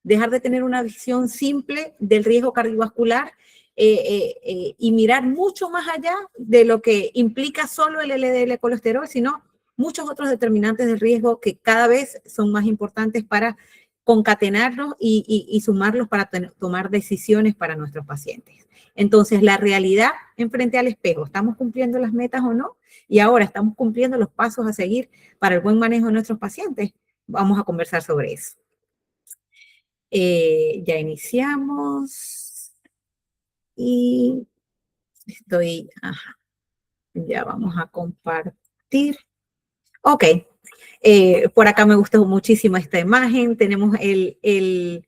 dejar de tener una visión simple del riesgo cardiovascular y mirar mucho más allá de lo que implica solo el LDL colesterol, sino muchos otros determinantes de riesgo que cada vez son más importantes para concatenarlos y sumarlos para tomar decisiones para nuestros pacientes. Entonces, la realidad enfrente al espejo, ¿estamos cumpliendo las metas o no? Y ahora, ¿estamos cumpliendo los pasos a seguir para el buen manejo de nuestros pacientes? Vamos a conversar sobre eso. Ya iniciamos y ya vamos a compartir. Ok, por acá me gustó muchísimo esta imagen. Tenemos el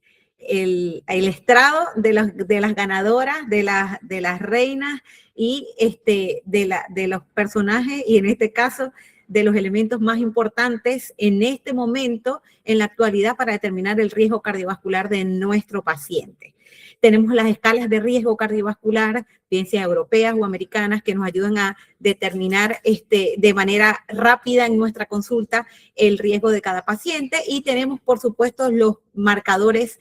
estrado de las ganadoras, de las reinas y de los personajes, y en este caso de los elementos más importantes en este momento, en la actualidad, para determinar el riesgo cardiovascular de nuestro paciente. Tenemos las escalas de riesgo cardiovascular, bien sea europeas o americanas, que nos ayudan a determinar de manera rápida en nuestra consulta el riesgo de cada paciente. Y tenemos, por supuesto, los marcadores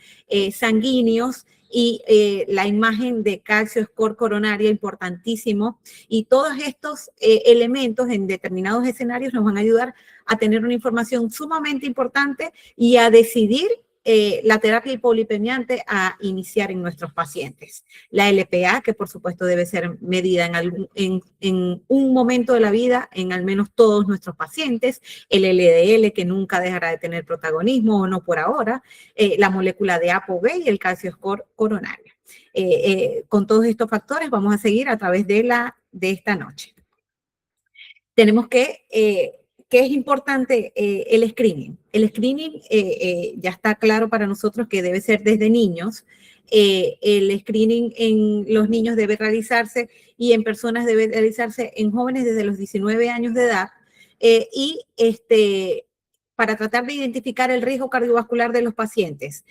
sanguíneos y la imagen de calcio score coronaria, importantísimo. Y todos estos elementos en determinados escenarios nos van a ayudar a tener una información sumamente importante y a decidir la terapia hipolipemiante a iniciar en nuestros pacientes. La LPA, que por supuesto debe ser medida en un momento de la vida en al menos todos nuestros pacientes. El LDL, que nunca dejará de tener protagonismo, o no por ahora. La molécula de ApoB y el calcio score coronario. Con todos estos factores vamos a seguir a través de esta noche. Tenemos que es importante el screening. El screening ya está claro para nosotros que debe ser desde niños. El screening en los niños debe realizarse y en personas debe realizarse en jóvenes desde los 19 años de edad. Para tratar de identificar el riesgo cardiovascular de los pacientes.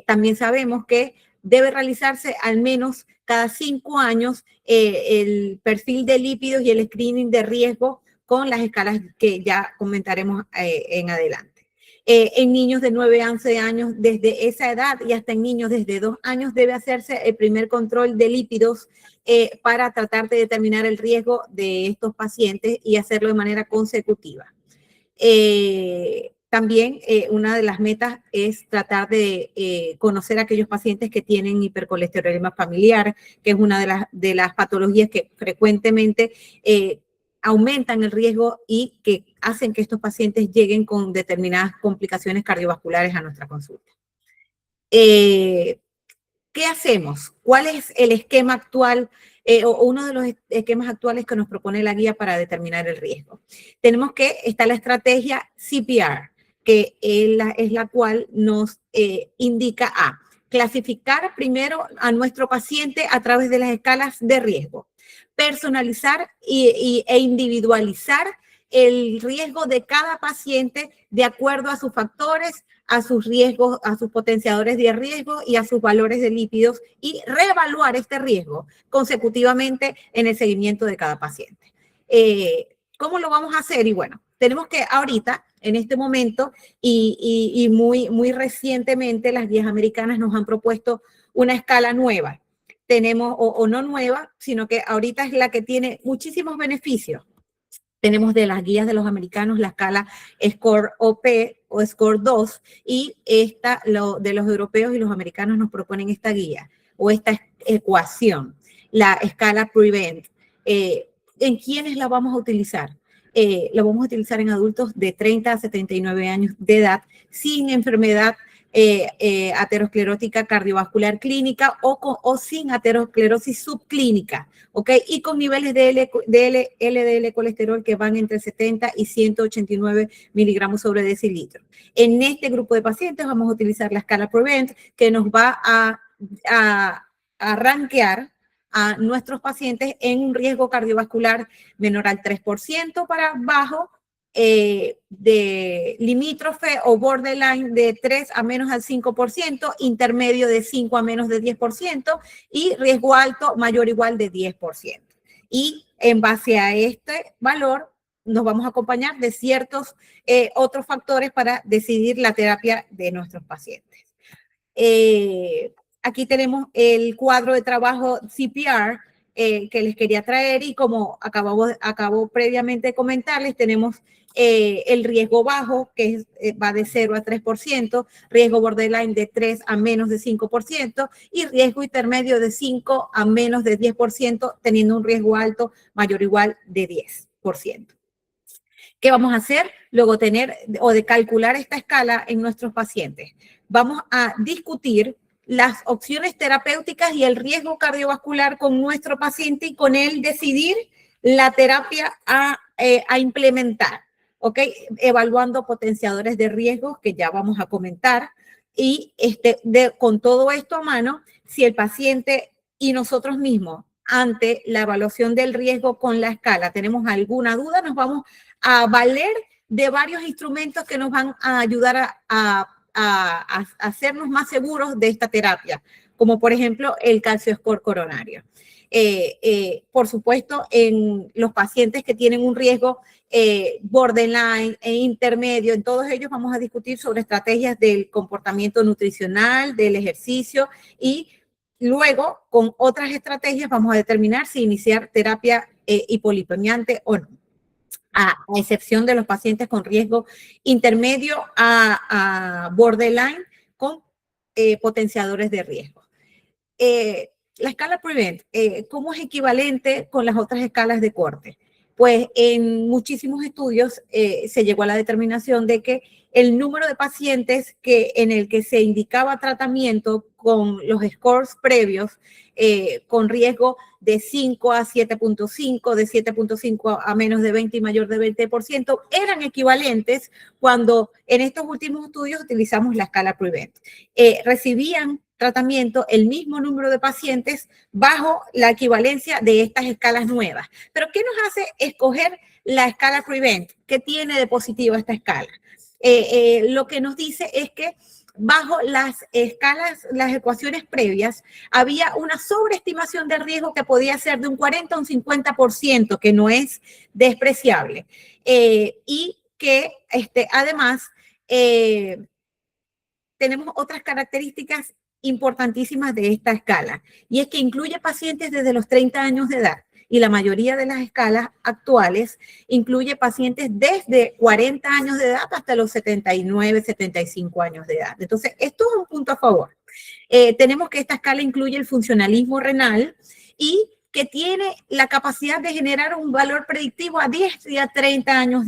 También sabemos que debe realizarse al menos cada 5 años el perfil de lípidos y el screening de riesgo con las escalas que ya comentaremos en adelante. En niños de 9 a 11 años, desde esa edad, y hasta en niños desde 2 años debe hacerse el primer control de lípidos para tratar de determinar el riesgo de estos pacientes y hacerlo de manera consecutiva. También una de las metas es tratar de conocer a aquellos pacientes que tienen hipercolesterolemia familiar, que es una de las patologías que frecuentemente aumentan el riesgo y que hacen que estos pacientes lleguen con determinadas complicaciones cardiovasculares a nuestra consulta. ¿Qué hacemos? ¿Cuál es el esquema actual o uno de los esquemas actuales que nos propone la guía para determinar el riesgo? Tenemos que está la estrategia CPR, que es la cual nos indica a clasificar primero a nuestro paciente a través de las escalas de riesgo, personalizar e individualizar el riesgo de cada paciente de acuerdo a sus factores, a sus riesgos, a sus potenciadores de riesgo y a sus valores de lípidos, y reevaluar este riesgo consecutivamente en el seguimiento de cada paciente. ¿Cómo lo vamos a hacer? Y bueno, tenemos que ahorita, en este momento, y muy recientemente, las guías americanas nos han propuesto una escala nueva. Tenemos, o no nueva, sino que ahorita es la que tiene muchísimos beneficios. Tenemos de las guías de los americanos la escala Score OP o Score 2, y de los europeos y los americanos nos proponen esta guía o esta ecuación, la escala Prevent. ¿En quiénes la vamos a utilizar? La vamos a utilizar en adultos de 30 a 79 años de edad sin enfermedad aterosclerótica cardiovascular clínica o sin aterosclerosis subclínica, ¿ok? Y con niveles de LDL colesterol que van entre 70 y 189 miligramos sobre decilitro. En este grupo de pacientes vamos a utilizar la escala Prevent, que nos va a rankear a nuestros pacientes en un riesgo cardiovascular menor al 3% para bajo, de limítrofe o borderline de 3 a menos al 5%, intermedio de 5 a menos de 10% y riesgo alto mayor o igual de 10%. Y en base a este valor nos vamos a acompañar de ciertos otros factores para decidir la terapia de nuestros pacientes. Aquí tenemos el cuadro de trabajo CPR que les quería traer y como acabo previamente de comentarles, tenemos el riesgo bajo, que va de 0 a 3%, riesgo borderline de 3 a menos de 5% y riesgo intermedio de 5 a menos de 10%, teniendo un riesgo alto mayor o igual de 10%. ¿Qué vamos a hacer? Luego de calcular esta escala en nuestros pacientes. Vamos a discutir las opciones terapéuticas y el riesgo cardiovascular con nuestro paciente y con él decidir la terapia a implementar, ¿ok? Evaluando potenciadores de riesgos que ya vamos a comentar y con todo esto a mano, si el paciente y nosotros mismos ante la evaluación del riesgo con la escala tenemos alguna duda, nos vamos a valer de varios instrumentos que nos van a ayudar a hacernos más seguros de esta terapia, como por ejemplo el calcio score coronario. Por supuesto, en los pacientes que tienen un riesgo borderline e intermedio, en todos ellos vamos a discutir sobre estrategias del comportamiento nutricional, del ejercicio y luego con otras estrategias vamos a determinar si iniciar terapia hipolipemiante o no, a excepción de los pacientes con riesgo intermedio a borderline con potenciadores de riesgo. La escala PREVENT, ¿cómo es equivalente con las otras escalas de corte? Pues en muchísimos estudios se llegó a la determinación de que el número de pacientes en el que se indicaba tratamiento con los scores previos con riesgo de 5 a 7.5, de 7.5 a menos de 20 y mayor de 20%, eran equivalentes cuando en estos últimos estudios utilizamos la escala PREVENT. Recibían tratamiento el mismo número de pacientes bajo la equivalencia de estas escalas nuevas. Pero ¿qué nos hace escoger la escala PREVENT? ¿Qué tiene de positivo esta escala? Lo que nos dice es que bajo las escalas, las ecuaciones previas, había una sobreestimación del riesgo que podía ser de un 40 a un 50%, que no es despreciable. Y que además tenemos otras características importantísimas de esta escala, y es que incluye pacientes desde los 30 años de edad, y la mayoría de las escalas actuales incluye pacientes desde 40 años de edad hasta los 79, 75 años de edad. Entonces, esto es un punto a favor. Tenemos que esta escala incluye el funcionalismo renal y que tiene la capacidad de generar un valor predictivo a 10 y a 30 años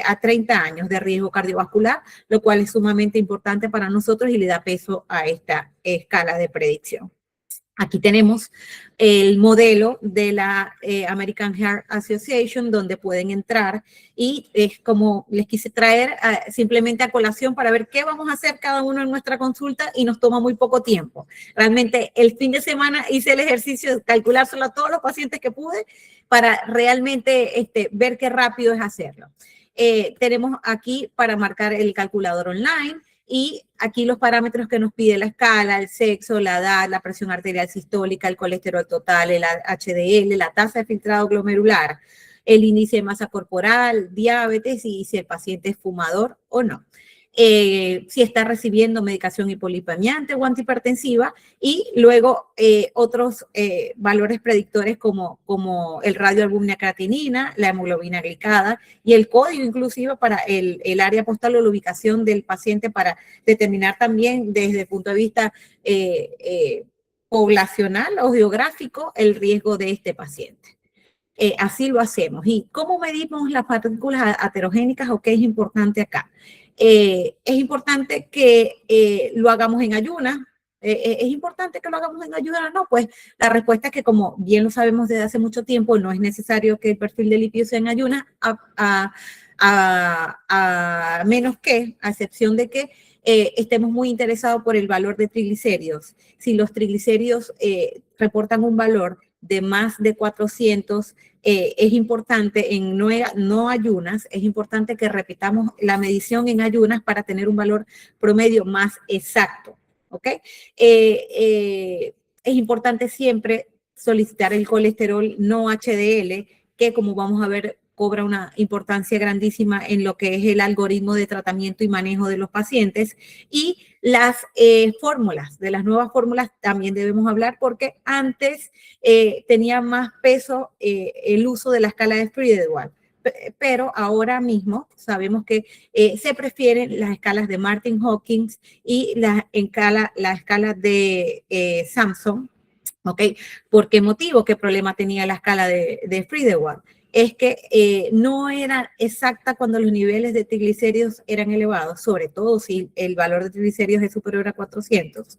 a 30 años de riesgo cardiovascular, lo cual es sumamente importante para nosotros y le da peso a esta escala de predicción. Aquí tenemos el modelo de la American Heart Association, donde pueden entrar y es como les quise traer simplemente a colación para ver qué vamos a hacer cada uno en nuestra consulta y nos toma muy poco tiempo. Realmente el fin de semana hice el ejercicio de calculárselo a todos los pacientes que pude para realmente ver qué rápido es hacerlo. Tenemos aquí para marcar el calculador online. Y aquí los parámetros que nos pide la escala, el sexo, la edad, la presión arterial sistólica, el colesterol total, el HDL, la tasa de filtrado glomerular, el índice de masa corporal, diabetes y si el paciente es fumador o no. Si está recibiendo medicación hipolipemiante o antihipertensiva y luego otros valores predictores como el radioalbúmina creatinina, la hemoglobina glicada y el código inclusive para el área postal o la ubicación del paciente para determinar también desde el punto de vista poblacional o geográfico el riesgo de este paciente. Así lo hacemos. ¿Y cómo medimos las partículas aterogénicas o qué es importante acá? Es importante que lo hagamos en ayunas. ¿Es importante que lo hagamos en ayunas? No, pues la respuesta es que como bien lo sabemos desde hace mucho tiempo, no es necesario que el perfil de lípidos sea en ayunas, a menos que, a excepción de que estemos muy interesados por el valor de triglicéridos. Si los triglicéridos reportan un valor de más de 400, es importante en no ayunas, es importante que repitamos la medición en ayunas para tener un valor promedio más exacto, ¿ok? Es importante siempre solicitar el colesterol no HDL, que como vamos a ver cobra una importancia grandísima en lo que es el algoritmo de tratamiento y manejo de los pacientes. Y las fórmulas, de las nuevas fórmulas también debemos hablar porque antes tenía más peso el uso de la escala de Friedewald, pero ahora mismo sabemos que se prefieren las escalas de Martin Hawkins y la escala de Samson. ¿Ok? ¿Por qué motivo? ¿Qué problema tenía la escala de Friedewald? Es que no era exacta cuando los niveles de triglicéridos eran elevados, sobre todo si el valor de triglicéridos es superior a 400,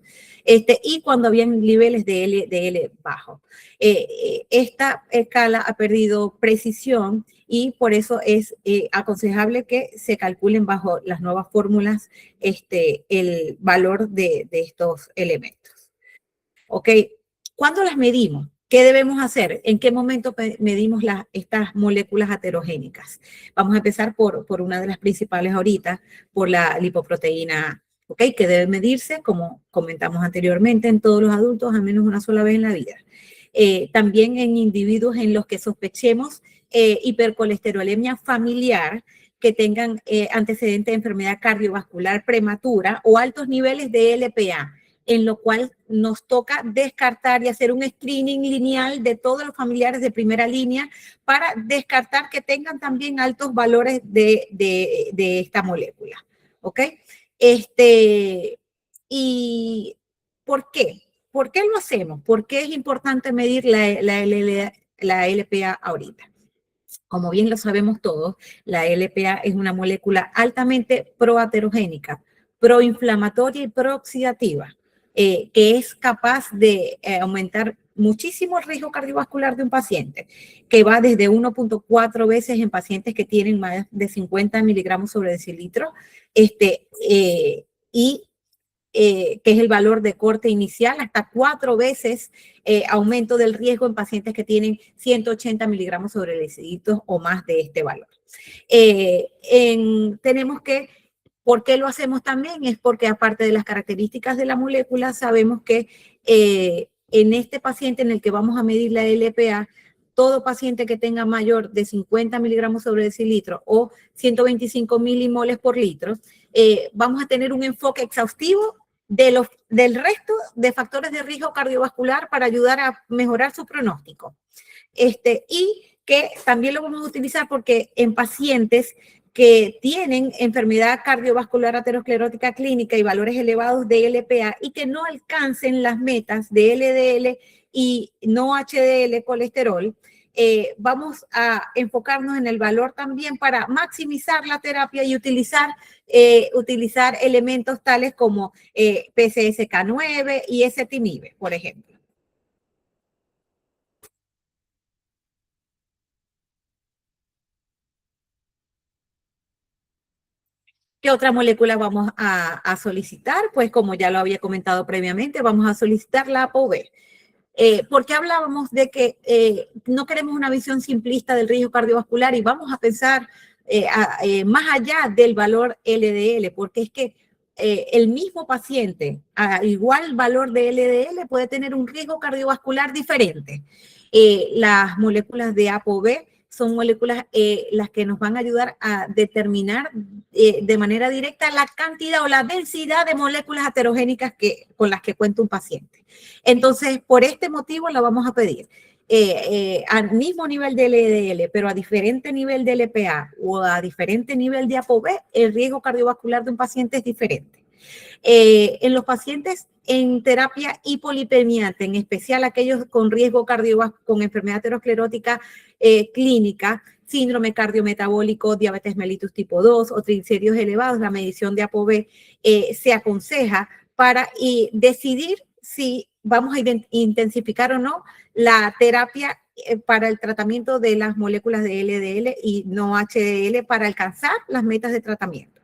y cuando habían niveles de LDL bajo. Esta escala ha perdido precisión y por eso es aconsejable que se calculen bajo las nuevas fórmulas el valor de estos elementos. ¿Ok? ¿Cuándo las medimos? ¿Qué debemos hacer? ¿En qué momento medimos estas moléculas aterogénicas? Vamos a empezar por una de las principales ahorita, por la lipoproteína, ¿ok? Que debe medirse, como comentamos anteriormente, en todos los adultos al menos una sola vez en la vida. También en individuos en los que sospechemos hipercolesterolemia familiar, que tengan antecedente de enfermedad cardiovascular prematura o altos niveles de LPA, en lo cual nos toca descartar y hacer un screening lineal de todos los familiares de primera línea para descartar que tengan también altos valores de esta molécula. ¿Ok? ¿Y por qué? ¿Por qué lo hacemos? ¿Por qué es importante medir la LPA ahorita? Como bien lo sabemos todos, la LPA es una molécula altamente proaterogénica, proinflamatoria y prooxidativa, que es capaz de aumentar muchísimo el riesgo cardiovascular de un paciente, que va desde 1.4 veces en pacientes que tienen más de 50 miligramos sobre decilitro, y que es el valor de corte inicial, hasta 4 veces aumento del riesgo en pacientes que tienen 180 miligramos sobre decilitros o más de este valor. Tenemos que, ¿por qué lo hacemos también? Es porque aparte de las características de la molécula, sabemos que en este paciente en el que vamos a medir la LPA, todo paciente que tenga mayor de 50 miligramos sobre decilitro o 125 milimoles por litro, vamos a tener un enfoque exhaustivo del resto de factores de riesgo cardiovascular para ayudar a mejorar su pronóstico. Y que también lo vamos a utilizar porque en pacientes que tienen enfermedad cardiovascular aterosclerótica clínica y valores elevados de LPA y que no alcancen las metas de LDL y no HDL colesterol, vamos a enfocarnos en el valor también para maximizar la terapia y utilizar elementos tales como PCSK9 y ezetimibe, por ejemplo. ¿Qué otra molécula vamos a solicitar? Pues como ya lo había comentado previamente, vamos a solicitar la ApoB. Porque hablábamos de que no queremos una visión simplista del riesgo cardiovascular y vamos a pensar más allá del valor LDL, porque es que el mismo paciente a igual valor de LDL puede tener un riesgo cardiovascular diferente. Las moléculas de ApoB son moléculas las que nos van a ayudar a determinar de manera directa la cantidad o la densidad de moléculas heterogénicas con las que cuenta un paciente. Entonces, por este motivo la vamos a pedir. Al mismo nivel de LDL, pero a diferente nivel de LPA o a diferente nivel de ApoB, el riesgo cardiovascular de un paciente es diferente. En los pacientes en terapia hipolipemiante, en especial aquellos con riesgo cardiovascular, con enfermedad aterosclerótica clínica, síndrome cardiometabólico, diabetes mellitus tipo 2 o triglicéridos elevados, la medición de ApoB se aconseja para decidir si vamos a intensificar o no la terapia para el tratamiento de las moléculas de LDL y no HDL para alcanzar las metas de tratamiento.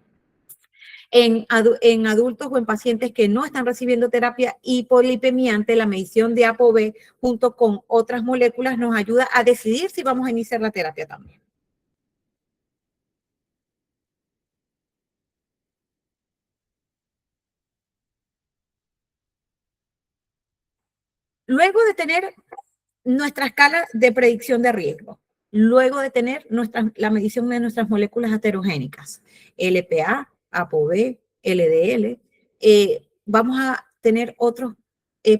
En adultos o en pacientes que no están recibiendo terapia hipolipemiante, la medición de ApoB junto con otras moléculas nos ayuda a decidir si vamos a iniciar la terapia también. Luego de tener nuestra escala de predicción de riesgo, luego de tener la medición de nuestras moléculas heterogénicas, LPA, ApoB, LDL, vamos a tener otros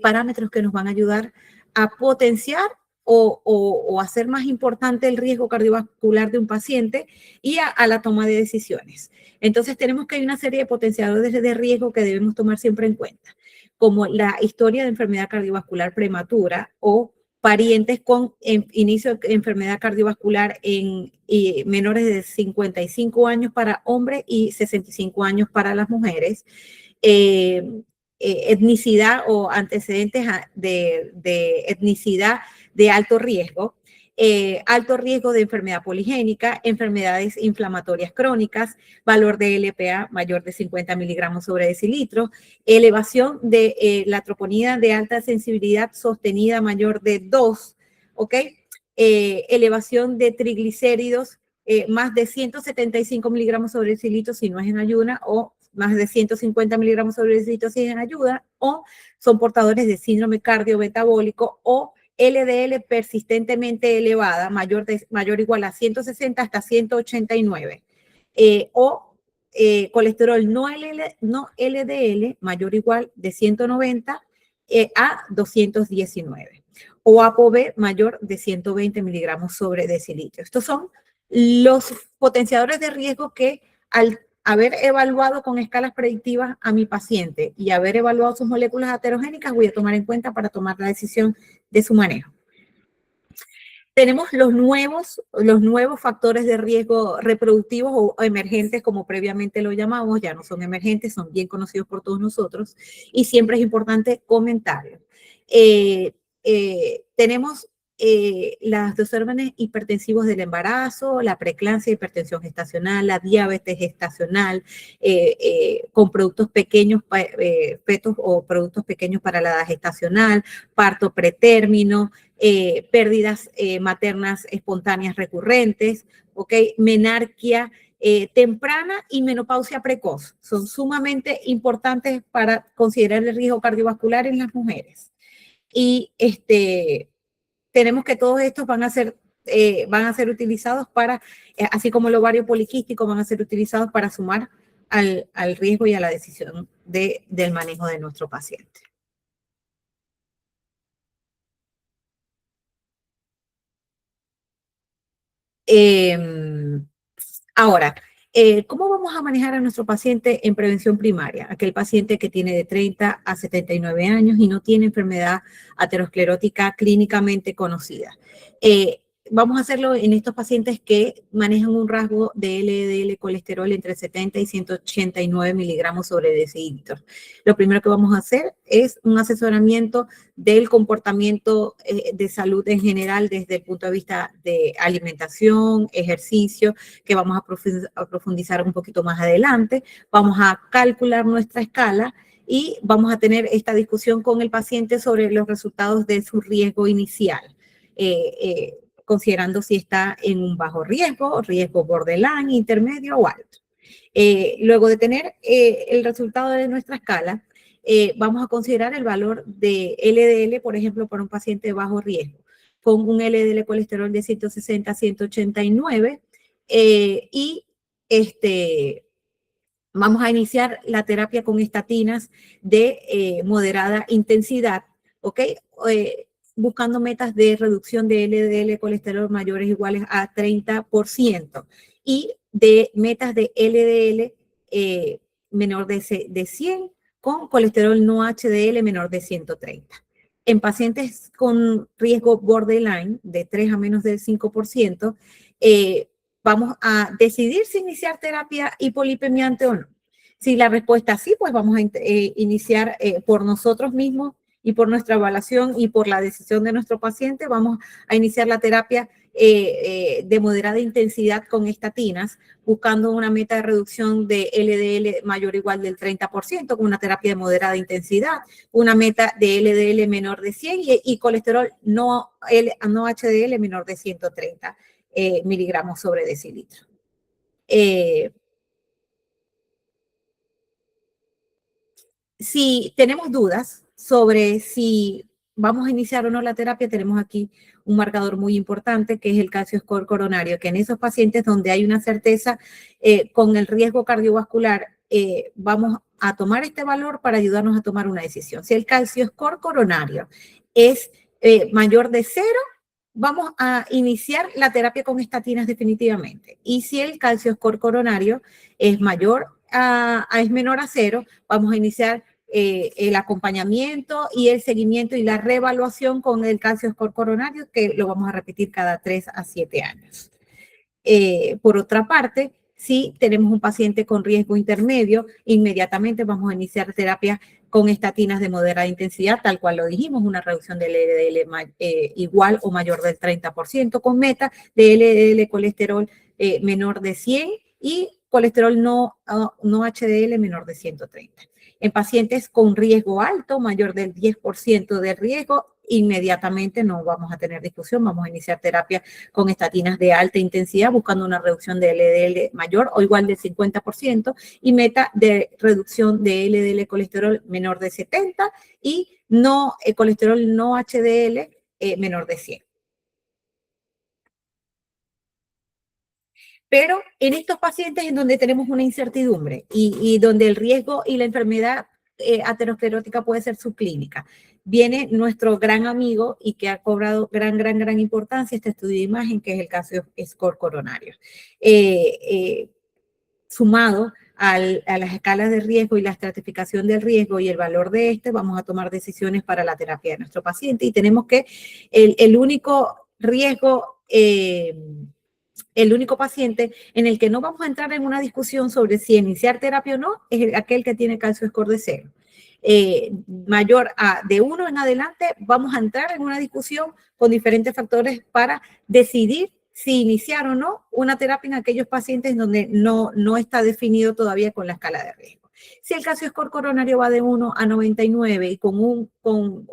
parámetros que nos van a ayudar a potenciar o hacer más importante el riesgo cardiovascular de un paciente y a la toma de decisiones. Entonces tenemos que hay una serie de potenciadores de riesgo que debemos tomar siempre en cuenta, como la historia de enfermedad cardiovascular prematura o parientes con inicio de enfermedad cardiovascular en menores de 55 años para hombres y 65 años para las mujeres. Etnicidad o antecedentes de etnicidad de alto riesgo de enfermedad poligénica, enfermedades inflamatorias crónicas, valor de LPA mayor de 50 miligramos sobre decilitro, elevación de la troponina de alta sensibilidad sostenida mayor de 2, ¿ok? Elevación de triglicéridos más de 175 miligramos sobre decilitro si no es en ayuna, o más de 150 miligramos sobre decilitro si es en ayuda, o son portadores de síndrome cardiometabólico o LDL persistentemente elevada, mayor o igual a 160 hasta 189, o colesterol no LDL mayor o igual de 190 a 219, o ApoB mayor de 120 miligramos sobre decilitro. Estos son los potenciadores de riesgo que al haber evaluado con escalas predictivas a mi paciente y haber evaluado sus moléculas heterogénicas, voy a tomar en cuenta para tomar la decisión de su manejo. Tenemos los nuevos factores de riesgo reproductivos o emergentes, como previamente lo llamamos, ya no son emergentes, son bien conocidos por todos nosotros y siempre es importante comentarlo. Tenemos los desórdenes hipertensivos del embarazo, la preeclampsia, hipertensión gestacional, la diabetes gestacional, con productos pequeños, fetos o productos pequeños para la edad gestacional, parto pretérmino, pérdidas maternas espontáneas recurrentes, ¿ok? Menarquia temprana y menopausia precoz. Son sumamente importantes para considerar el riesgo cardiovascular en las mujeres. Y tenemos que todos estos van a ser utilizados para, así como el ovario poliquístico, van a ser utilizados para sumar al riesgo y a la decisión del manejo de nuestro paciente. Ahora, ¿cómo vamos a manejar a nuestro paciente en prevención primaria? Aquel paciente que tiene de 30 a 79 años y no tiene enfermedad aterosclerótica clínicamente conocida. Vamos a hacerlo en estos pacientes que manejan un rasgo de LDL colesterol entre 70 y 189 miligramos sobre decilitro. Lo primero que vamos a hacer es un asesoramiento del comportamiento de salud en general desde el punto de vista de alimentación, ejercicio, que vamos a profundizar un poquito más adelante. Vamos a calcular nuestra escala y vamos a tener esta discusión con el paciente sobre los resultados de su riesgo inicial, considerando si está en un bajo riesgo borderline, intermedio o alto. Luego de tener el resultado de nuestra escala, vamos a considerar el valor de LDL, por ejemplo, para un paciente de bajo riesgo, con un LDL colesterol de 160 a 189, y vamos a iniciar la terapia con estatinas de moderada intensidad, ¿ok? Buscando metas de reducción de LDL colesterol mayores o iguales a 30% y de metas de LDL menor de 100 con colesterol no HDL menor de 130. En pacientes con riesgo borderline de 3 a menos del 5%, vamos a decidir si iniciar terapia hipolipemiante o no. Si la respuesta es sí, pues vamos a iniciar por nosotros mismos y por nuestra evaluación y por la decisión de nuestro paciente, vamos a iniciar la terapia de moderada intensidad con estatinas, buscando una meta de reducción de LDL mayor o igual del 30%, con una terapia de moderada intensidad, una meta de LDL menor de 100 y colesterol no HDL menor de 130 miligramos sobre decilitro. Si tenemos dudas sobre si vamos a iniciar o no la terapia, tenemos aquí un marcador muy importante que es el calcio score coronario, que en esos pacientes donde hay una certeza con el riesgo cardiovascular, vamos a tomar este valor para ayudarnos a tomar una decisión. Si el calcio score coronario es mayor de 0, vamos a iniciar la terapia con estatinas definitivamente. Y si el calcio score coronario es es menor a 0, vamos a iniciar el acompañamiento y el seguimiento y la reevaluación con el calcio score coronario, que lo vamos a repetir cada 3 a 7 años. Por otra parte, si tenemos un paciente con riesgo intermedio, inmediatamente vamos a iniciar terapia con estatinas de moderada intensidad, tal cual lo dijimos, una reducción del LDL igual o mayor del 30%, con meta de LDL colesterol menor de 100 y colesterol no HDL menor de 130. En pacientes con riesgo alto, mayor del 10% de riesgo, inmediatamente no vamos a tener discusión, vamos a iniciar terapia con estatinas de alta intensidad, buscando una reducción de LDL mayor o igual del 50% y meta de reducción de LDL colesterol menor de 70 y colesterol no HDL menor de 100. Pero en estos pacientes en donde tenemos una incertidumbre y donde el riesgo y la enfermedad aterosclerótica puede ser subclínica, viene nuestro gran amigo y que ha cobrado gran importancia este estudio de imagen, que es el caso score coronario. Sumado a las escalas de riesgo y la estratificación del riesgo y el valor de este, vamos a tomar decisiones para la terapia de nuestro paciente y tenemos que el único riesgo el único paciente en el que no vamos a entrar en una discusión sobre si iniciar terapia o no es aquel que tiene calcio score de 0. Mayor a de 1 en adelante, vamos a entrar en una discusión con diferentes factores para decidir si iniciar o no una terapia en aquellos pacientes donde no está definido todavía con la escala de riesgo. Si el calcio score coronario va de 1 a 99 y con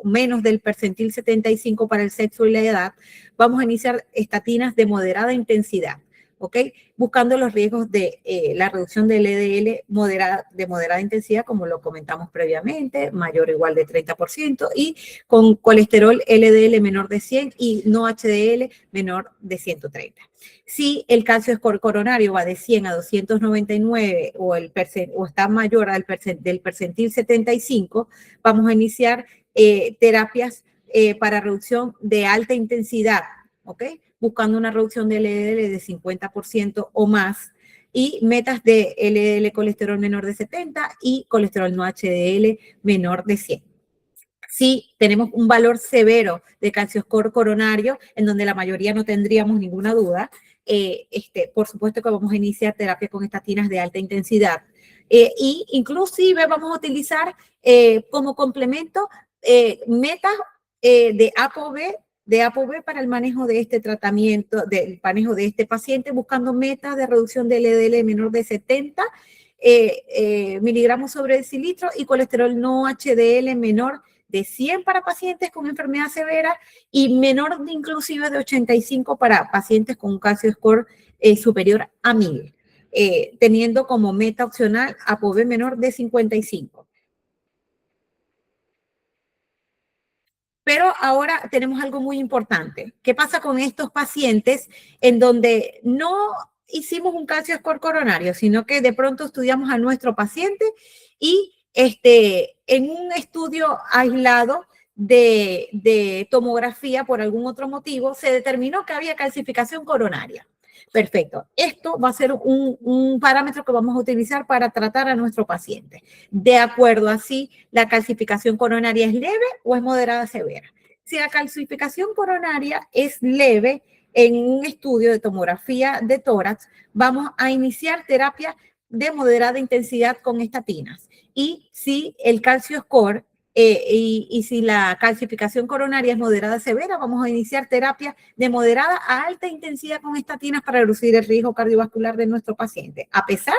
menos del percentil 75 para el sexo y la edad, vamos a iniciar estatinas de moderada intensidad, ¿ok? Buscando los riesgos de la reducción del LDL de moderada intensidad, como lo comentamos previamente, mayor o igual de 30%, y con colesterol LDL menor de 100 y no HDL menor de 130. Si el calcio score coronario va de 100 a 299 o está mayor del percentil 75, vamos a iniciar terapias para reducción de alta intensidad, ¿ok? Buscando una reducción de LDL de 50% o más y metas de LDL colesterol menor de 70 y colesterol no HDL menor de 100. Si tenemos un valor severo de calcio score coronario, en donde la mayoría no tendríamos ninguna duda, por supuesto que vamos a iniciar terapia con estatinas de alta intensidad. Y inclusive vamos a utilizar como complemento metas de ApoB para el manejo de este tratamiento, del manejo de este paciente, buscando metas de reducción de LDL menor de 70 miligramos sobre decilitro y colesterol no HDL menor de 100 para pacientes con enfermedad severa y menor de inclusive de 85 para pacientes con un calcio score superior a 1000, teniendo como meta opcional ApoB menor de 55. Pero ahora tenemos algo muy importante. ¿Qué pasa con estos pacientes en donde no hicimos un calcio score coronario, sino que de pronto estudiamos a nuestro paciente y en un estudio aislado de tomografía por algún otro motivo se determinó que había calcificación coronaria? Perfecto. Esto va a ser un parámetro que vamos a utilizar para tratar a nuestro paciente. De acuerdo a si la calcificación coronaria es leve o es moderada severa. Si la calcificación coronaria es leve, en un estudio de tomografía de tórax, vamos a iniciar terapia de moderada intensidad con estatinas. Y si el calcio score y si la calcificación coronaria es moderada severa, vamos a iniciar terapia de moderada a alta intensidad con estatinas para reducir el riesgo cardiovascular de nuestro paciente, a pesar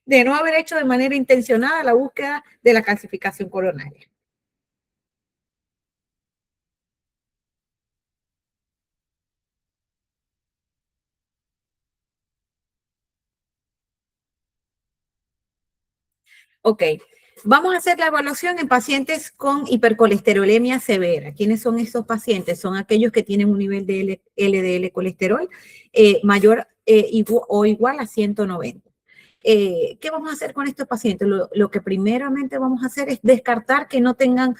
de no haber hecho de manera intencionada la búsqueda de la calcificación coronaria. Ok, Vamos a hacer la evaluación en pacientes con hipercolesterolemia severa. ¿Quiénes son esos pacientes? Son aquellos que tienen un nivel de LDL colesterol mayor o igual a 190. ¿Qué vamos a hacer con estos pacientes? Lo que primeramente vamos a hacer es descartar que no tengan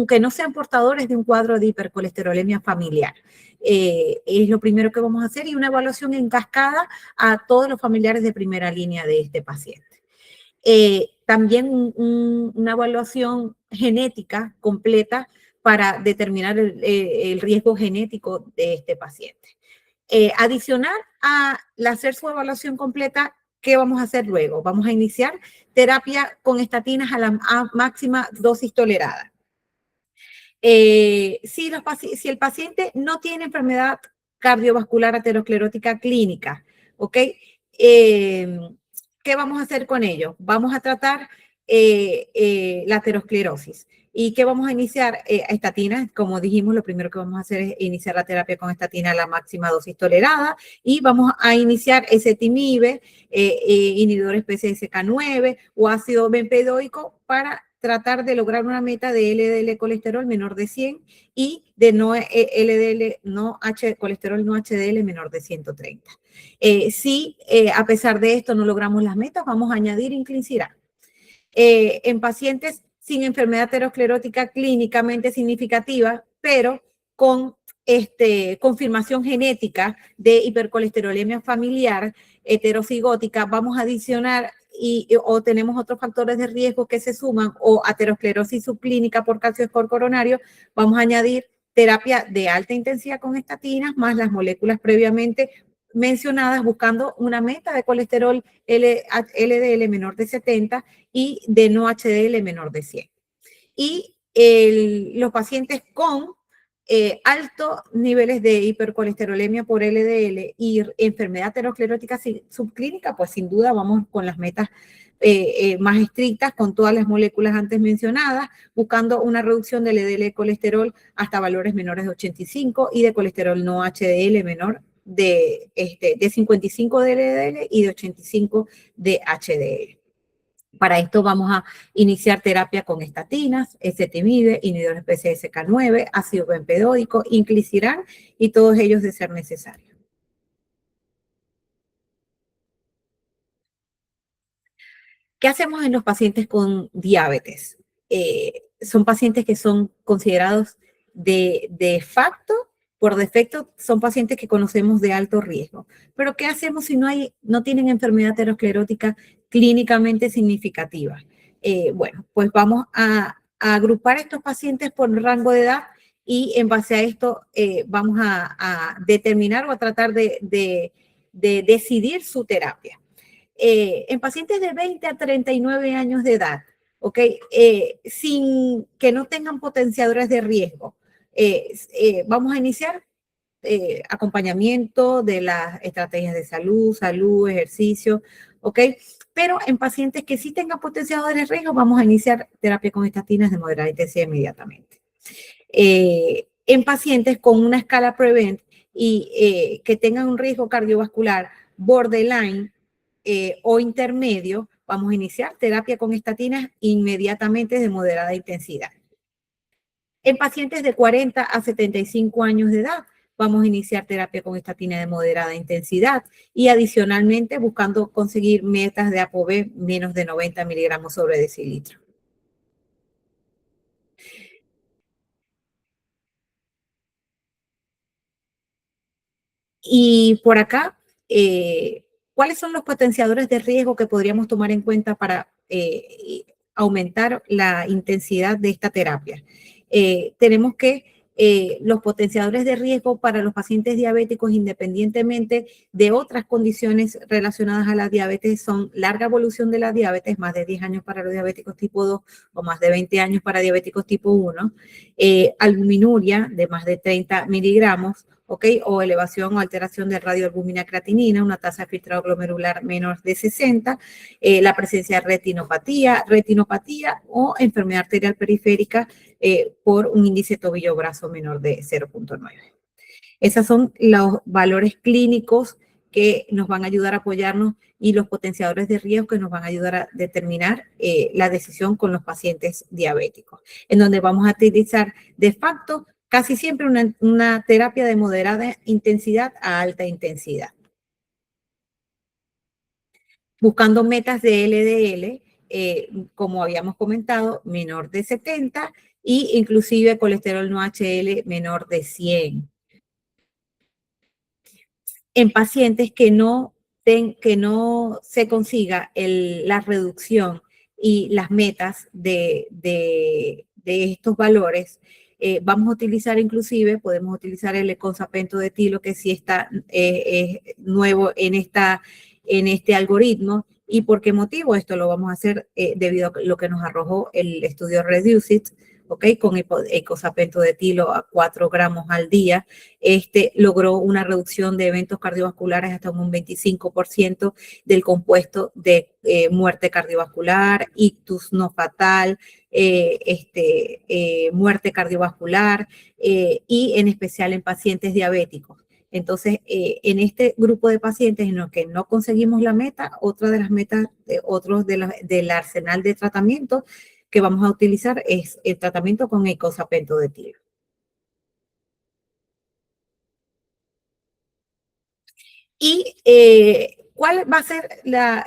que no sean portadores de un cuadro de hipercolesterolemia familiar. Es lo primero que vamos a hacer y una evaluación en cascada a todos los familiares de primera línea de este paciente. También una evaluación genética completa para determinar el riesgo genético de este paciente. Adicional a hacer su evaluación completa, ¿qué vamos a hacer luego? Vamos a iniciar terapia con estatinas a la máxima dosis tolerada. Si el paciente no tiene enfermedad cardiovascular aterosclerótica clínica, ¿ok? ¿Qué vamos a hacer con ello? Vamos a tratar la aterosclerosis. ¿Y qué vamos a iniciar? Estatinas, como dijimos, lo primero que vamos a hacer es iniciar la terapia con estatina a la máxima dosis tolerada y vamos a iniciar ezetimibe, inhibidores PCSK9 o ácido bempedoico para tratar de lograr una meta de LDL colesterol menor de 100 y de colesterol no HDL menor de 130. Si a pesar de esto no logramos las metas, vamos a añadir inclisiran. En pacientes sin enfermedad aterosclerótica clínicamente significativa, pero con confirmación genética de hipercolesterolemia familiar heterocigótica, vamos a adicionar o tenemos otros factores de riesgo que se suman o aterosclerosis subclínica por calcio-score coronario, vamos a añadir terapia de alta intensidad con estatinas más las moléculas previamente mencionadas buscando una meta de colesterol LDL menor de 70 y de no HDL menor de 100. Y los pacientes con altos niveles de hipercolesterolemia por LDL y enfermedad aterosclerótica subclínica, pues sin duda vamos con las metas más estrictas con todas las moléculas antes mencionadas, buscando una reducción del LDL colesterol hasta valores menores de 85 y de colesterol no HDL menor de 55 de LDL y de 85 de HDL. Para esto vamos a iniciar terapia con estatinas, ezetimibe, inhibidores PCSK9, ácido bempedoico, inclisiran y todos ellos de ser necesario. ¿Qué hacemos en los pacientes con diabetes? Son pacientes que son considerados de facto, por defecto, son pacientes que conocemos de alto riesgo. Pero ¿qué hacemos si no tienen enfermedad aterosclerótica clínicamente significativa? Bueno, pues vamos a agrupar a estos pacientes por rango de edad y en base a esto vamos a determinar o a tratar de decidir su terapia. En pacientes de 20 a 39 años de edad, ¿ok? Sin que no tengan potenciadores de riesgo, vamos a iniciar acompañamiento de las estrategias de salud, ejercicio, ¿ok? Pero en pacientes que sí tengan potenciadores de riesgo, vamos a iniciar terapia con estatinas de moderada intensidad inmediatamente. En pacientes con una escala PREVENT y que tengan un riesgo cardiovascular borderline, o intermedio, vamos a iniciar terapia con estatinas inmediatamente de moderada intensidad. En pacientes de 40 a 75 años de edad, vamos a iniciar terapia con estatina de moderada intensidad y adicionalmente buscando conseguir metas de ApoB menos de 90 miligramos sobre decilitro. Y por acá, ¿cuáles son los potenciadores de riesgo que podríamos tomar en cuenta para aumentar la intensidad de esta terapia? Tenemos que los potenciadores de riesgo para los pacientes diabéticos, independientemente de otras condiciones relacionadas a la diabetes, son larga evolución de la diabetes, más de 10 años para los diabéticos tipo 2 o más de 20 años para diabéticos tipo 1, albuminuria de más de 30 miligramos, ¿ok? O elevación o alteración de radioalbúmina creatinina, una tasa de filtrado glomerular menor de 60, la presencia de retinopatía o enfermedad arterial periférica por un índice tobillo-brazo menor de 0.9. Esos son los valores clínicos que nos van a ayudar a apoyarnos y los potenciadores de riesgo que nos van a ayudar a determinar la decisión con los pacientes diabéticos, en donde vamos a utilizar de facto casi siempre una terapia de moderada intensidad a alta intensidad, buscando metas de LDL, como habíamos comentado, menor de 70 y inclusive colesterol no HDL menor de 100. En pacientes que no se consiga la reducción y las metas de estos valores, vamos a utilizar inclusive, podemos utilizar el ecosapento de etilo, que sí está nuevo en este algoritmo. ¿Y por qué motivo? Esto lo vamos a hacer debido a lo que nos arrojó el estudio Reduce It, ¿ok? Con ecosapento de etilo a 4 gramos al día. Logró una reducción de eventos cardiovasculares hasta un 25% del compuesto de muerte cardiovascular, ictus no fatal, muerte cardiovascular y en especial en pacientes diabéticos. Entonces, en este grupo de pacientes en los que no conseguimos la meta, otra de las metas, otros del arsenal de tratamiento que vamos a utilizar es el tratamiento con icosapento de etilo. ¿Y cuál va a ser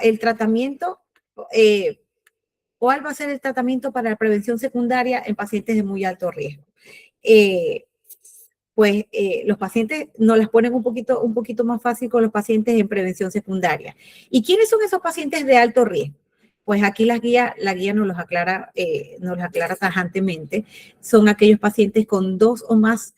el tratamiento? ¿Cuál va a ser el tratamiento para la prevención secundaria en pacientes de muy alto riesgo? Los pacientes nos las ponen un poquito más fácil con los pacientes en prevención secundaria. ¿Y quiénes son esos pacientes de alto riesgo? Pues aquí la guía nos los aclara tajantemente. Son aquellos pacientes con 2 o más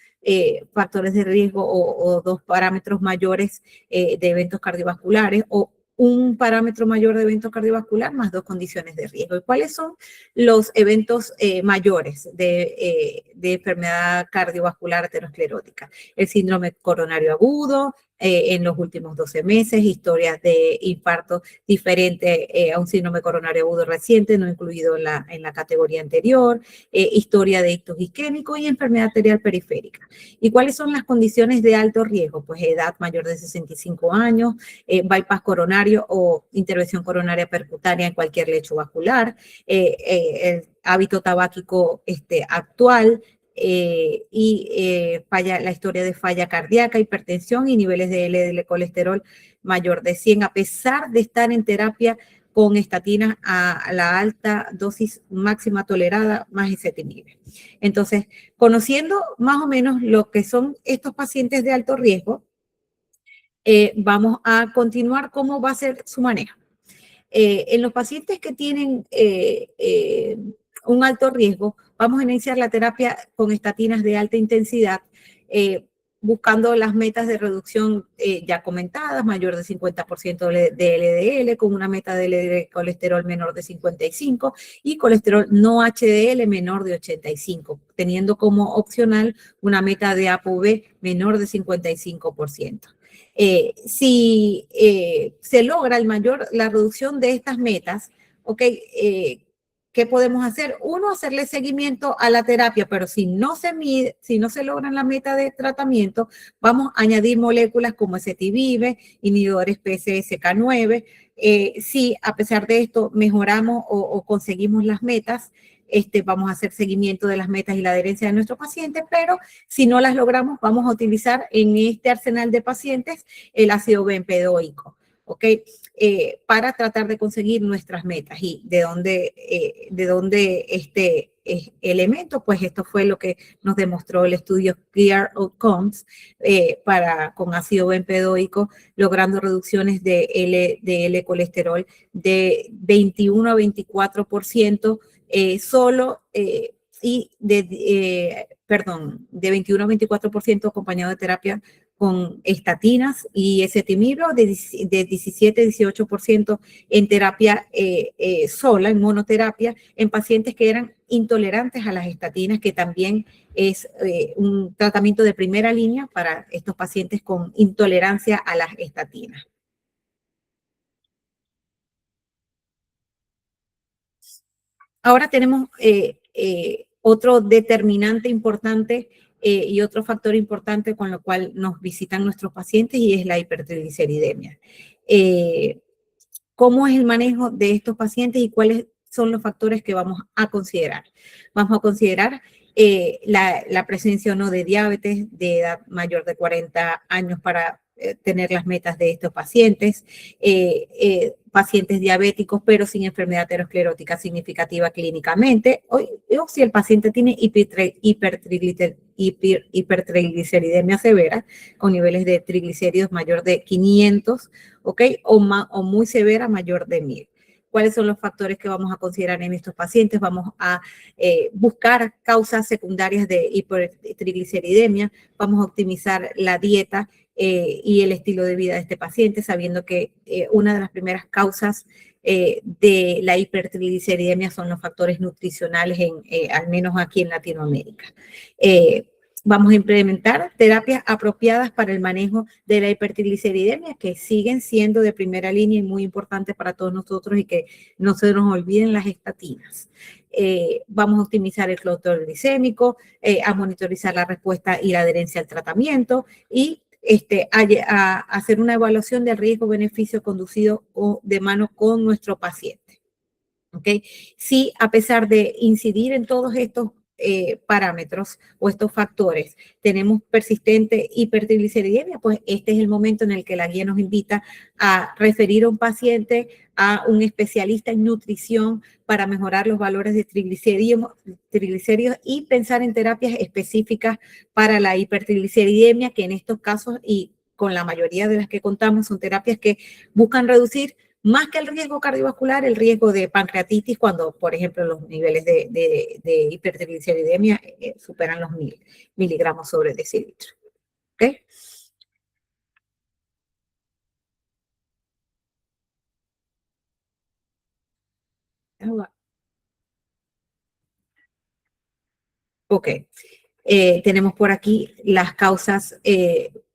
factores de riesgo o 2 parámetros mayores de eventos cardiovasculares o un parámetro mayor de evento cardiovascular más 2 condiciones de riesgo. ¿Y cuáles son los eventos mayores de enfermedad cardiovascular aterosclerótica? El síndrome coronario agudo, en los últimos 12 meses, historias de infarto diferentes a un síndrome coronario agudo reciente, no incluido en la categoría anterior, historia de ictus isquémico y enfermedad arterial periférica. ¿Y cuáles son las condiciones de alto riesgo? Pues edad mayor de 65 años, bypass coronario o intervención coronaria percutánea en cualquier lecho vascular, el hábito tabáquico actual, la historia de falla cardíaca, hipertensión y niveles de LDL colesterol mayor de 100, a pesar de estar en terapia con estatinas a la alta dosis máxima tolerada más ezetimibe. Entonces, conociendo más o menos lo que son estos pacientes de alto riesgo, vamos a continuar cómo va a ser su manejo. En los pacientes que tienen un alto riesgo, vamos a iniciar la terapia con estatinas de alta intensidad, buscando las metas de reducción ya comentadas, mayor de 50% de LDL, con una meta de LDL colesterol menor de 55 y colesterol no HDL menor de 85, teniendo como opcional una meta de ApoB menor de 55%. Si se logra la reducción de estas metas, ¿ok? ¿Qué podemos hacer? Uno, hacerle seguimiento a la terapia, pero si no se logran la meta de tratamiento, vamos a añadir moléculas como ezetimibe, inhibidores PCSK9. Si a pesar de esto mejoramos o conseguimos las metas, vamos a hacer seguimiento de las metas y la adherencia de nuestro paciente, pero si no las logramos, vamos a utilizar en este arsenal de pacientes el ácido bempedoico, ¿ok? Para tratar de conseguir nuestras metas. ¿Y de dónde este elemento? Pues esto fue lo que nos demostró el estudio Clear Outcomes con ácido bempedoico, logrando reducciones de LDL colesterol de 21 a 24%, de 21 a 24% acompañado de terapia con estatinas y ezetimibe, de 17-18% en terapia sola, en monoterapia, en pacientes que eran intolerantes a las estatinas, que también es un tratamiento de primera línea para estos pacientes con intolerancia a las estatinas. Ahora tenemos otro determinante importante y otro factor importante con lo cual nos visitan nuestros pacientes y es la hipertrigliceridemia. ¿Cómo es el manejo de estos pacientes y cuáles son los factores que vamos a considerar? Vamos a considerar la presencia o no de diabetes de edad mayor de 40 años para tener las metas de estos pacientes, pacientes diabéticos pero sin enfermedad aterosclerótica significativa clínicamente, o si el paciente tiene hipertrigliceridemia severa con niveles de triglicéridos mayor de 500, ¿ok? O muy severa, mayor de 1000. ¿Cuáles son los factores que vamos a considerar en estos pacientes? Vamos a buscar causas secundarias de hipertrigliceridemia, vamos a optimizar la dieta y el estilo de vida de este paciente, sabiendo que una de las primeras causas de la hipertrigliceridemia son los factores nutricionales, al menos aquí en Latinoamérica. Vamos a implementar terapias apropiadas para el manejo de la hipertrigliceridemia, que siguen siendo de primera línea y muy importantes para todos nosotros y que no se nos olviden las estatinas. Vamos a optimizar el control glicémico, a monitorizar la respuesta y la adherencia al tratamiento y a hacer una evaluación del riesgo-beneficio conducido de mano con nuestro paciente. ¿Okay? Si a pesar de incidir en todos estos parámetros o estos factores, tenemos persistente hipertrigliceridemia, pues este es el momento en el que la guía nos invita a referir a un paciente a un especialista en nutrición para mejorar los valores de triglicéridos y pensar en terapias específicas para la hipertrigliceridemia, que en estos casos y con la mayoría de las que contamos son terapias que buscan reducir más que el riesgo cardiovascular, el riesgo de pancreatitis cuando, por ejemplo, los niveles de hipertrigliceridemia superan los 1000 miligramos sobre decilitro. ¿Ok? Ok. Tenemos por aquí las causas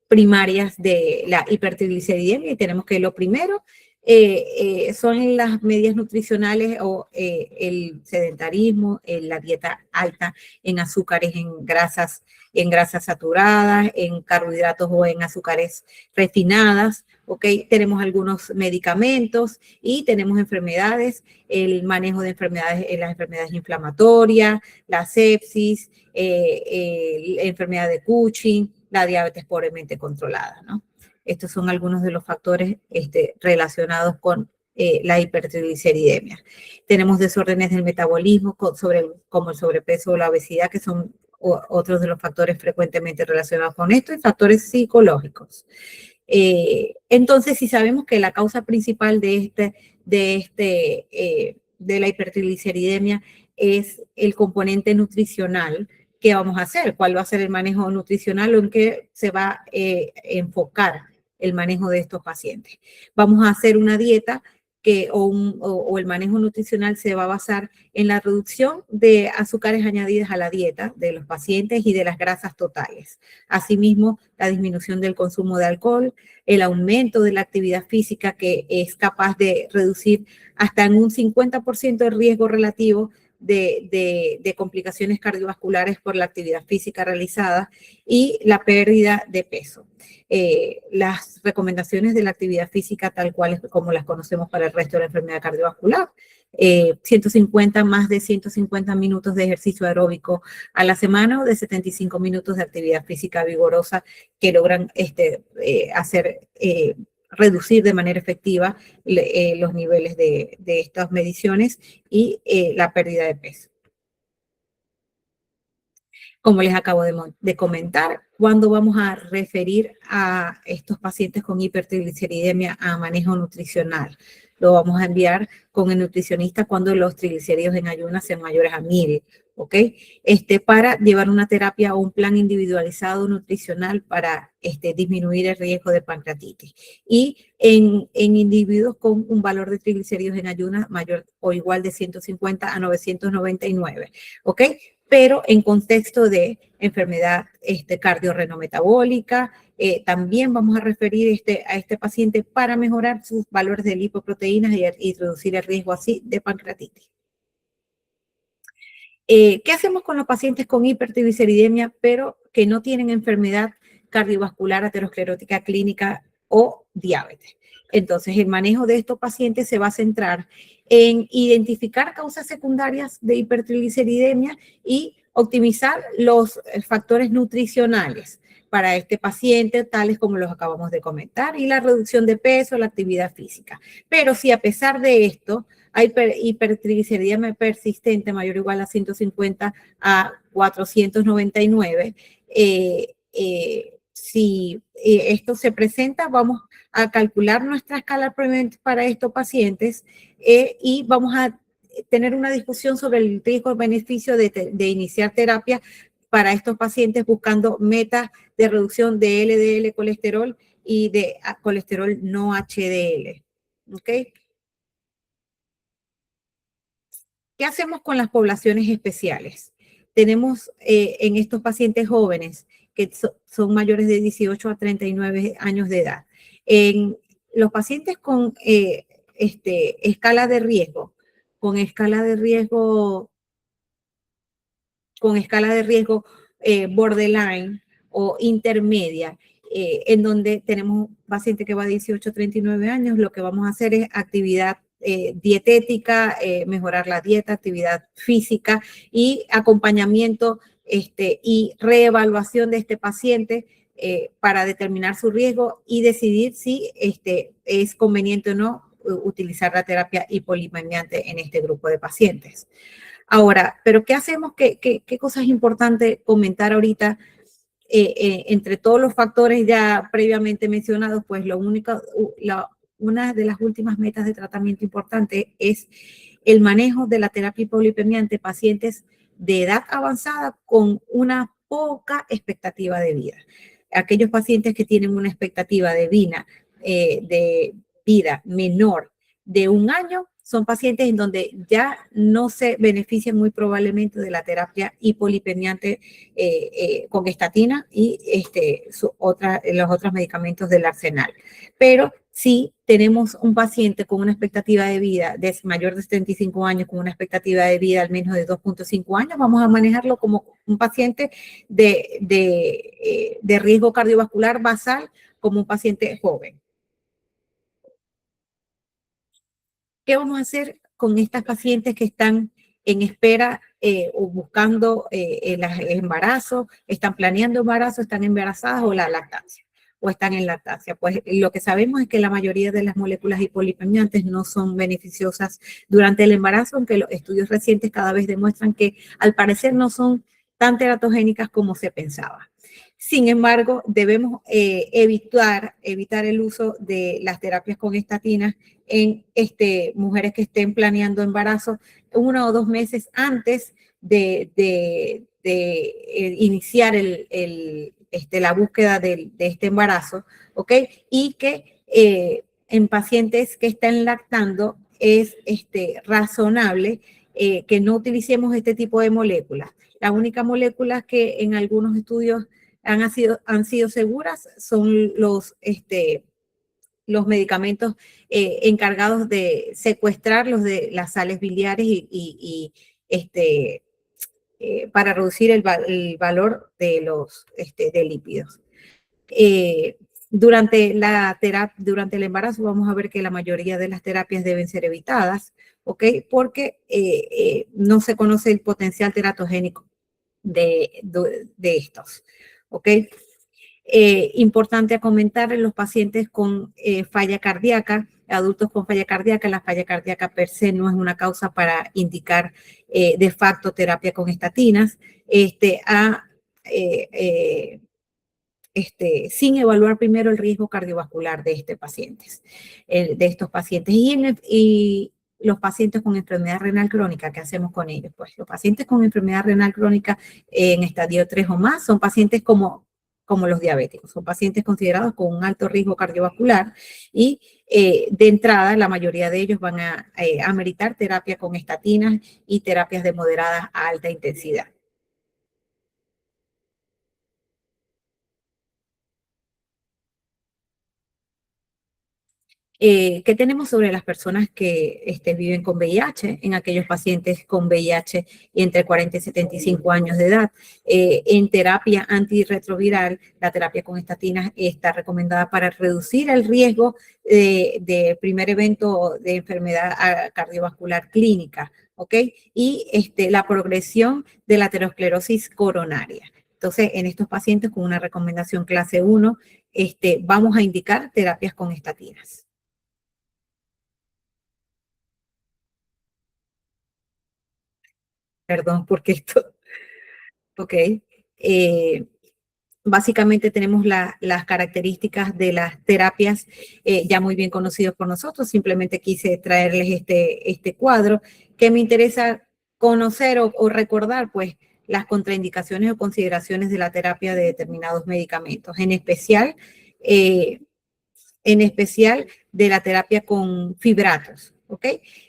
primarias de la hipertrigliceridemia y tenemos que lo primero son las medidas nutricionales o el sedentarismo, la dieta alta en azúcares, en grasas saturadas, en carbohidratos o en azúcares refinadas. ¿Ok? Tenemos algunos medicamentos y tenemos enfermedades, el manejo de enfermedades, las enfermedades inflamatorias, la sepsis, la enfermedad de Cushing, la diabetes pobremente controlada, ¿no? Estos son algunos de los factores relacionados con la hipertrigliceridemia. Tenemos desórdenes del metabolismo como el sobrepeso o la obesidad, que son otros de los factores frecuentemente relacionados con esto, y factores psicológicos. Entonces, si sabemos que la causa principal de la hipertrigliceridemia es el componente nutricional, ¿qué vamos a hacer? ¿Cuál va a ser el manejo nutricional o en qué se va a enfocar el manejo de estos pacientes? Vamos a hacer una dieta o el manejo nutricional se va a basar en la reducción de azúcares añadidas a la dieta de los pacientes y de las grasas totales. Asimismo, la disminución del consumo de alcohol, el aumento de la actividad física que es capaz de reducir hasta en un 50% el riesgo relativo de complicaciones cardiovasculares por la actividad física realizada y la pérdida de peso. Las recomendaciones de la actividad física tal cual es como las conocemos para el resto de la enfermedad cardiovascular. 150 más de 150 minutos de ejercicio aeróbico a la semana o de 75 minutos de actividad física vigorosa que logran reducir de manera efectiva los niveles de estas mediciones y la pérdida de peso. Como les acabo de comentar, cuando vamos a referir a estos pacientes con hipertrigliceridemia a manejo nutricional, lo vamos a enviar con el nutricionista cuando los triglicéridos en ayunas sean mayores a 1000, ¿ok? Para llevar una terapia o un plan individualizado nutricional para disminuir el riesgo de pancreatitis. Y en individuos con un valor de triglicéridos en ayunas mayor o igual de 150 a 999, ¿ok? Pero en contexto de enfermedad cardiorrenometabólica, también vamos a referir a este paciente para mejorar sus valores de lipoproteínas y reducir el riesgo así de pancreatitis. ¿Qué hacemos con los pacientes con hipertrigliceridemia, pero que no tienen enfermedad cardiovascular aterosclerótica clínica o diabetes? Entonces, el manejo de estos pacientes se va a centrar en identificar causas secundarias de hipertrigliceridemia y optimizar los factores nutricionales para este paciente, tales como los acabamos de comentar, y la reducción de peso, la actividad física. Pero si a pesar de esto hay hipertrigliceridemia persistente mayor o igual a 150 a 499, si esto se presenta, vamos a calcular nuestra escala para estos pacientes y vamos a tener una discusión sobre el riesgo-beneficio de iniciar terapia para estos pacientes buscando metas de reducción de LDL colesterol y de colesterol no HDL. ¿Ok? ¿Qué hacemos con las poblaciones especiales? Tenemos en estos pacientes jóvenes que son mayores de 18 a 39 años de edad. En los pacientes con escala de riesgo, con escala de riesgo, con escala de riesgo borderline o intermedia, en donde tenemos un paciente que va de 18 a 39 años, lo que vamos a hacer es actividad dietética, mejorar la dieta, actividad física y acompañamiento y reevaluación de este paciente para determinar su riesgo y decidir si es conveniente o no utilizar la terapia hipolipemiante en este grupo de pacientes. Ahora, ¿pero qué hacemos? ¿Qué cosa es importante comentar ahorita? Entre todos los factores ya previamente mencionados, pues una de las últimas metas de tratamiento importante es el manejo de la terapia hipolipemiante en pacientes de edad avanzada con una poca expectativa de vida. Aquellos pacientes que tienen una expectativa de vida menor de 1 año son pacientes en donde ya no se benefician muy probablemente de la terapia hipolipemiante con estatina y los otros medicamentos del arsenal. Pero si tenemos un paciente con una expectativa de vida de mayor de 75 años, con una expectativa de vida al menos de 2.5 años, vamos a manejarlo como un paciente de riesgo cardiovascular basal, como un paciente joven. ¿Qué vamos a hacer con estas pacientes que están en espera o buscando el embarazo, están planeando embarazo, están embarazadas o la lactancia? O están en lactancia. Pues lo que sabemos es que la mayoría de las moléculas hipolipemiantes no son beneficiosas durante el embarazo, aunque los estudios recientes cada vez demuestran que al parecer no son tan teratogénicas como se pensaba. Sin embargo, debemos evitar el uso de las terapias con estatinas en mujeres que estén planeando embarazo 1 o 2 meses antes de iniciar la búsqueda de este embarazo, ¿ok? Y que en pacientes que están lactando es razonable que no utilicemos este tipo de moléculas. La única molécula que en algunos estudios han sido seguras son los medicamentos encargados de secuestrar de las sales biliares para reducir el valor de los de lípidos. Durante el embarazo vamos a ver que la mayoría de las terapias deben ser evitadas, ¿ok? Porque no se conoce el potencial teratogénico de estos, ¿ok? Importante a comentar en los pacientes con falla cardíaca, adultos con falla cardíaca, la falla cardíaca per se no es una causa para indicar de facto terapia con estatinas, sin evaluar primero el riesgo cardiovascular de estos pacientes. Y los pacientes con enfermedad renal crónica, ¿qué hacemos con ellos? Pues los pacientes con enfermedad renal crónica en estadio 3 o más son pacientes como los diabéticos, son pacientes considerados con un alto riesgo cardiovascular y de entrada la mayoría de ellos van a ameritar terapia con estatinas y terapias de moderada a alta intensidad. ¿Qué tenemos sobre las personas que viven con VIH? En aquellos pacientes con VIH y entre 40 y 75 años de edad. En terapia antirretroviral, la terapia con estatinas está recomendada para reducir el riesgo de primer evento de enfermedad cardiovascular clínica, ¿ok? Y la progresión de la aterosclerosis coronaria. Entonces, en estos pacientes con una recomendación clase 1, vamos a indicar terapias con estatinas. Perdón, porque esto, ok. Eh, Básicamente tenemos las características de las terapias ya muy bien conocidos por nosotros. Simplemente quise traerles este cuadro que me interesa conocer o recordar, pues, las contraindicaciones o consideraciones de la terapia de determinados medicamentos, eh, en especial de la terapia con fibratos, ¿ok?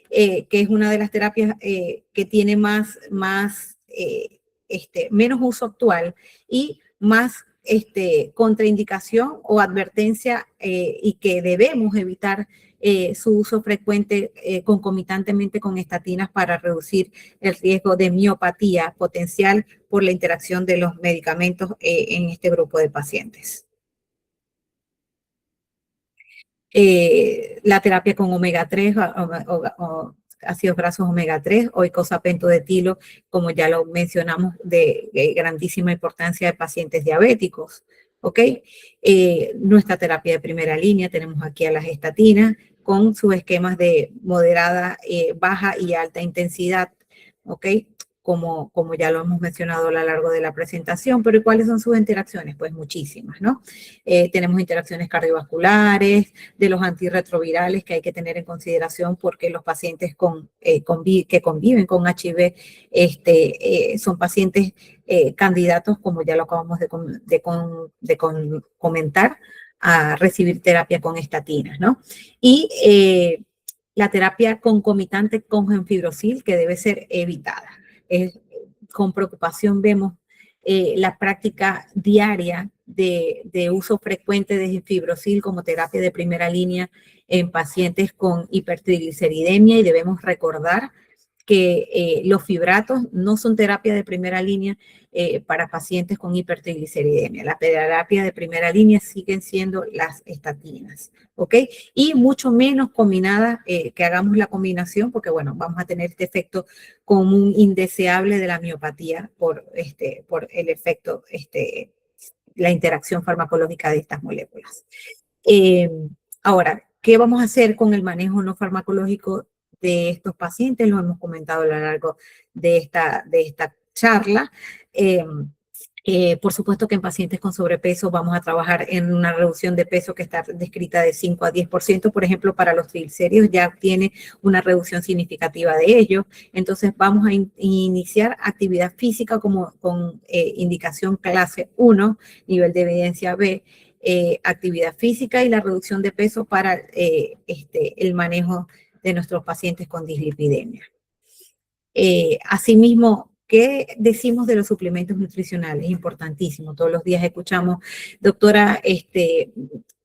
Que es una de las terapias que tiene menos uso actual y más contraindicación o advertencia y que debemos evitar su uso frecuente concomitantemente con estatinas para reducir el riesgo de miopatía potencial por la interacción de los medicamentos en este grupo de pacientes. La terapia con omega 3 o ácidos grasos omega 3 o icosapento de etilo, como ya lo mencionamos, de grandísima importancia de pacientes diabéticos. ¿Ok? Nuestra terapia de primera línea, tenemos aquí a las estatinas con sus esquemas de moderada, baja y alta intensidad. ¿Ok? Como ya lo hemos mencionado a lo largo de la presentación, pero ¿cuáles son sus interacciones? Pues muchísimas, ¿no? Tenemos interacciones cardiovasculares, de los antirretrovirales que hay que tener en consideración porque los pacientes que conviven con HIV son pacientes candidatos, como ya lo acabamos de comentar, a recibir terapia con estatinas, ¿no? Y la terapia concomitante con gemfibrocil que debe ser evitada. Con preocupación vemos la práctica diaria de uso frecuente de fibrocil como terapia de primera línea en pacientes con hipertrigliceridemia y debemos recordar que los fibratos no son terapia de primera línea para pacientes con hipertrigliceridemia. La terapia de primera línea siguen siendo las estatinas, ¿ok? Y mucho menos combinada, que hagamos la combinación, porque bueno, vamos a tener este efecto común indeseable de la miopatía por el efecto, la interacción farmacológica de estas moléculas. Eh, Ahora, ¿qué vamos a hacer con el manejo no farmacológico de estos pacientes? Lo hemos comentado a lo largo de esta charla. Por supuesto que en pacientes con sobrepeso vamos a trabajar en una reducción de peso que está descrita de 5 a 10%, por ejemplo, para los triglicéridos ya tiene una reducción significativa de ello. Entonces vamos a iniciar actividad física con indicación clase 1, nivel de evidencia B, actividad física y la reducción de peso para el manejo de nuestros pacientes con dislipidemia. Asimismo, ¿qué decimos de los suplementos nutricionales? Importantísimo. Todos los días escuchamos, doctora,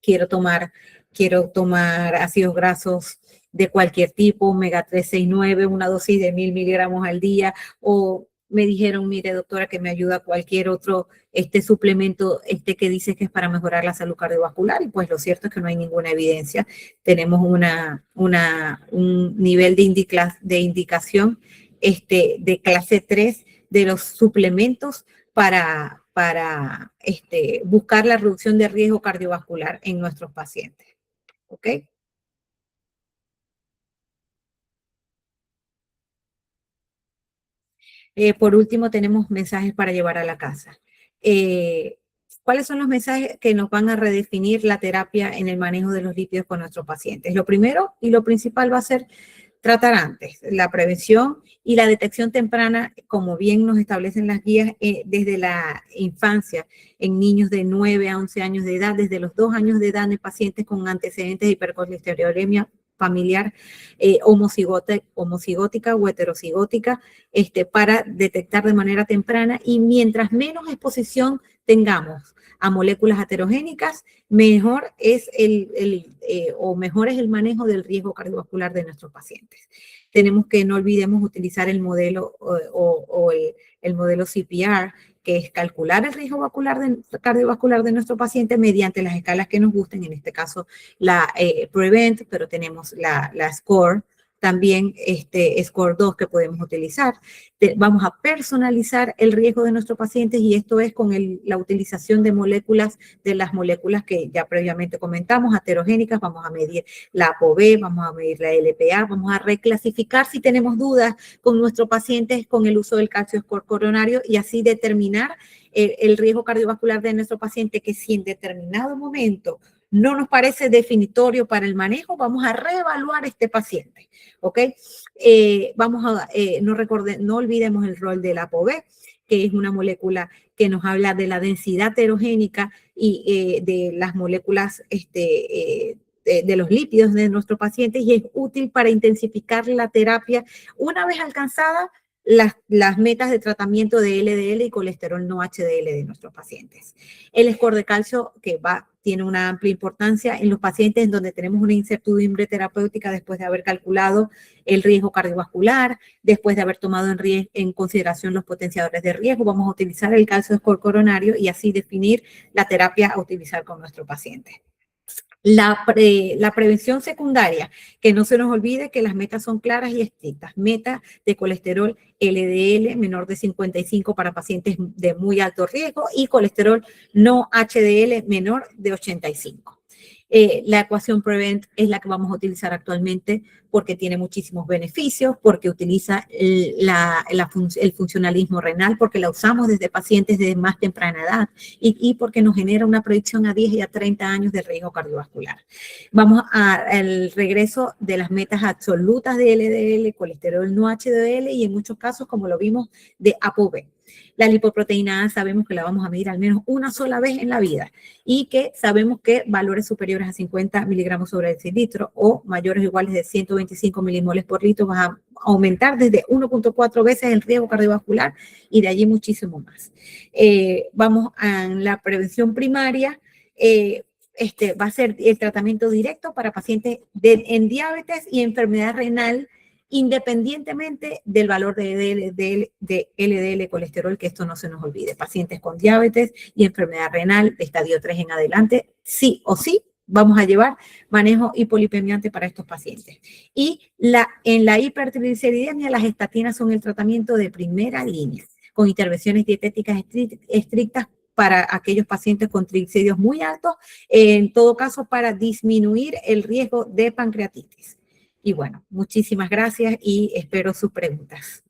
quiero tomar ácidos grasos de cualquier tipo, omega 3, 6, 9, una dosis de 1000 miligramos al día, o me dijeron, mire, doctora, que me ayuda cualquier otro suplemento que dice que es para mejorar la salud cardiovascular, y pues lo cierto es que no hay ninguna evidencia. Tenemos un nivel de indicación de clase 3 de los suplementos para buscar la reducción de riesgo cardiovascular en nuestros pacientes. ¿Ok? Por último, tenemos mensajes para llevar a la casa. ¿Cuáles son los mensajes que nos van a redefinir la terapia en el manejo de los lípidos con nuestros pacientes? Lo primero y lo principal va a ser tratar antes, la prevención y la detección temprana, como bien nos establecen las guías, desde la infancia, en niños de 9 a 11 años de edad, desde los 2 años de edad en pacientes con antecedentes de hipercolesterolemia familiar homocigótica o heterocigótica, para detectar de manera temprana, y mientras menos exposición tengamos a moléculas heterogénicas, mejor es mejor es el manejo del riesgo cardiovascular de nuestros pacientes. Tenemos que no olvidemos utilizar el modelo el modelo CPR, que es calcular el riesgo cardiovascular de nuestro paciente mediante las escalas que nos gusten, en este caso la PREVENT, pero tenemos la SCORE, también SCORE 2 que podemos utilizar. Vamos a personalizar el riesgo de nuestros pacientes y esto es con la utilización de las moléculas que ya previamente comentamos, heterogénicas. Vamos a medir la ApoB, vamos a medir la LPA, vamos a reclasificar si tenemos dudas con nuestros pacientes con el uso del calcio score coronario y así determinar el riesgo cardiovascular de nuestro paciente, que si en determinado momento no nos parece definitorio para el manejo, vamos a reevaluar este paciente, ¿ok? No olvidemos el rol de la ApoB, que es una molécula que nos habla de la densidad heterogénica y de las moléculas de los lípidos de nuestros pacientes y es útil para intensificar la terapia una vez alcanzada las metas de tratamiento de LDL y colesterol no HDL de nuestros pacientes. El score de calcio tiene una amplia importancia en los pacientes en donde tenemos una incertidumbre terapéutica después de haber calculado el riesgo cardiovascular, después de haber tomado en consideración los potenciadores de riesgo. Vamos a utilizar el calcio score coronario y así definir la terapia a utilizar con nuestro paciente. La prevención secundaria, que no se nos olvide que las metas son claras y estrictas. Meta de colesterol LDL menor de 55 para pacientes de muy alto riesgo y colesterol no HDL menor de 85. La ecuación PREVENT es la que vamos a utilizar actualmente porque tiene muchísimos beneficios, porque utiliza el funcionalismo renal, porque la usamos desde pacientes de más temprana edad y porque nos genera una predicción a 10 y a 30 años de riesgo cardiovascular. Vamos al regreso de las metas absolutas de LDL, colesterol no HDL y en muchos casos, como lo vimos, de ApoB. La lipoproteína A sabemos que la vamos a medir al menos una sola vez en la vida y que sabemos que valores superiores a 50 miligramos sobre decilitro o mayores o iguales de 125 milimoles por litro van a aumentar desde 1.4 veces el riesgo cardiovascular y de allí muchísimo más. Vamos a la prevención primaria. Va a ser el tratamiento directo para pacientes en diabetes y enfermedad renal, independientemente del valor de LDL colesterol, que esto no se nos olvide. Pacientes con diabetes y enfermedad renal de estadio 3 en adelante, sí o sí, vamos a llevar manejo hipolipemiante para estos pacientes. Y en la hipertrigliceridemia, las estatinas son el tratamiento de primera línea, con intervenciones dietéticas estrictas para aquellos pacientes con triglicéridos muy altos, en todo caso para disminuir el riesgo de pancreatitis. Y bueno, muchísimas gracias y espero sus preguntas.